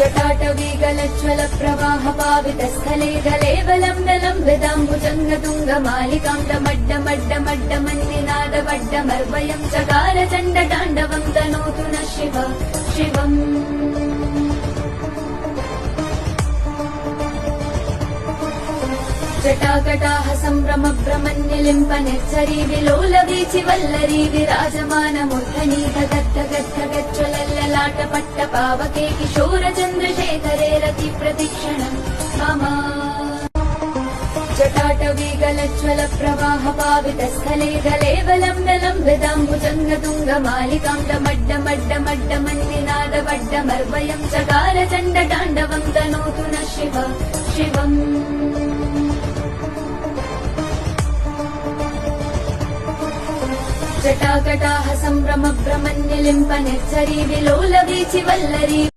जटाटवीगलज्ज्वल प्रवाह पावितस्थले गलेवलम्बलम्बिताम्बुजङ्गतुङ्गमालिकां डमड्डमड्डमड्डमन्निनादवड्डमर्वयं चकार चण्डताण्डवं तनोतु नः शिव शिवम् जटाकटाह सम्भ्रम भ्रमन्निलिम्प निर्झरी विलोलवीचि वल्लरी विराजमानमूर्धनि धगद्धगद्धगज्ज्वलल्ललाट पट्टपावके किशोर चन्द्रशेखरे रति प्रतीक्षणम् मम जटाटवीगलज्ज्वल प्रवाह पावितस्थले गलेवलम्बलम्बिताम्बुजङ्गतुङ्गमालिकां डमड्डमड्डमड्डमन्निनादवड्डमर्वयं चकार चण्डताण्डवं तनोतु नः शिव शिवम् जटाकटाह सम्भ्रम भ्रमन्निलिम्प निर्झरी विलोलवीचि वल्लरी